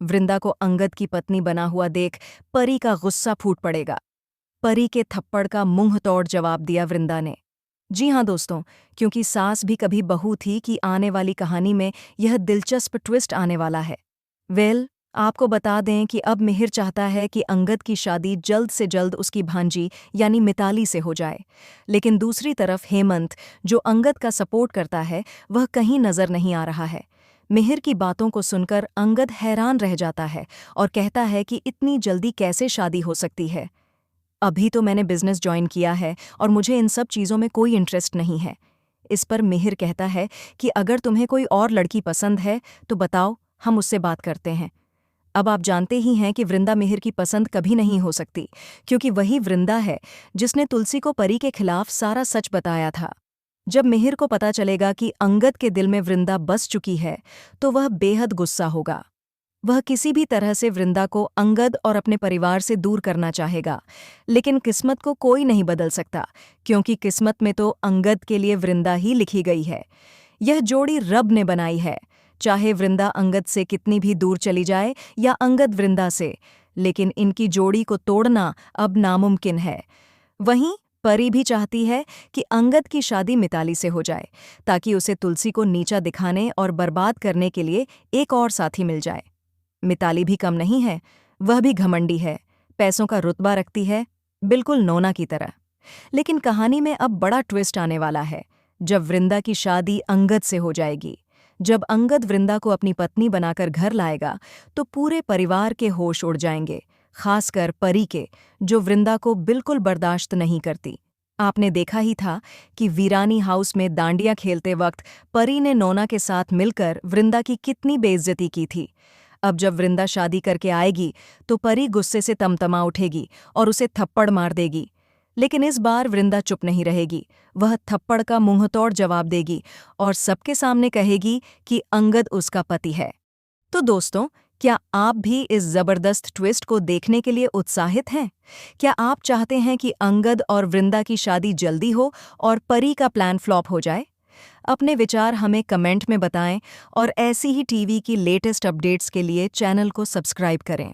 वृंदा को अंगद की पत्नी बना हुआ देख परी का गुस्सा फूट पड़ेगा। परी के थप्पड़ का मुंह तोड़ जवाब दिया वृंदा ने। जी हाँ दोस्तों, क्योंकि सास भी कभी बहू थी कि आने वाली कहानी में यह दिलचस्प ट्विस्ट आने वाला है। आपको बता दें कि अब मिहिर चाहता है कि अंगद की शादी जल्द से जल्द उसकी भांजी यानी मिताली से हो जाए। लेकिन दूसरी तरफ हेमंत, जो अंगद का सपोर्ट करता है, वह कहीं नजर नहीं आ रहा है। मिहिर की बातों को सुनकर अंगद हैरान रह जाता है और कहता है कि इतनी जल्दी कैसे शादी हो सकती है। अभी तो मैंने बिजनेस ज्वाइन किया है और मुझे इन सब चीज़ों में कोई इंटरेस्ट नहीं है। इस पर मिहिर कहता है कि अगर तुम्हें कोई और लड़की पसंद है तो बताओ, हम उससे बात करते हैं। अब आप जानते ही हैं कि वृंदा मिहिर की पसंद कभी नहीं हो सकती, क्योंकि वही वृंदा है जिसने तुलसी को परी के खिलाफ सारा सच बताया था। जब मिहिर को पता चलेगा कि अंगद के दिल में वृंदा बस चुकी है, तो वह बेहद गुस्सा होगा। वह किसी भी तरह से वृंदा को अंगद और अपने परिवार से दूर करना चाहेगा, लेकिन किस्मत को कोई नहीं बदल सकता, क्योंकि किस्मत में तो अंगद के लिए वृंदा ही लिखी गई है। यह जोड़ी रब ने बनाई है, चाहे वृंदा अंगद से कितनी भी दूर चली जाए या अंगद वृंदा से, लेकिन इनकी जोड़ी को तोड़ना अब नामुमकिन है। वहीं परी भी चाहती है कि अंगद की शादी मिताली से हो जाए, ताकि उसे तुलसी को नीचा दिखाने और बर्बाद करने के लिए एक और साथी मिल जाए। मिताली भी कम नहीं है, वह भी घमंडी है, पैसों का रुतबा रखती है, बिल्कुल नोना की तरह। लेकिन कहानी में अब बड़ा ट्विस्ट आने वाला है, जब वृंदा की शादी अंगद से हो जाएगी। जब अंगद वृंदा को अपनी पत्नी बनाकर घर लाएगा, तो पूरे परिवार के होश उड़ जाएंगे, खासकर परी के, जो वृंदा को बिल्कुल बर्दाश्त नहीं करती। आपने देखा ही था कि वीरानी हाउस में डांडिया खेलते वक्त परी ने नोना के साथ मिलकर वृंदा की कितनी बेइज्जती की थी। अब जब वृंदा शादी करके आएगी तो परी गुस्से से तमतमा उठेगी और उसे थप्पड़ मार देगी। लेकिन इस बार वृंदा चुप नहीं रहेगी, वह थप्पड़ का मुंहतोड़ जवाब देगी और सबके सामने कहेगी कि अंगद उसका पति है। तो दोस्तों, क्या आप भी इस जबरदस्त ट्विस्ट को देखने के लिए उत्साहित हैं? क्या आप चाहते हैं कि अंगद और वृंदा की शादी जल्दी हो और परी का प्लान फ्लॉप हो जाए? अपने विचार हमें कमेंट में बताएं और ऐसी ही टीवी की लेटेस्ट अपडेट्स के लिए चैनल को सब्सक्राइब करें।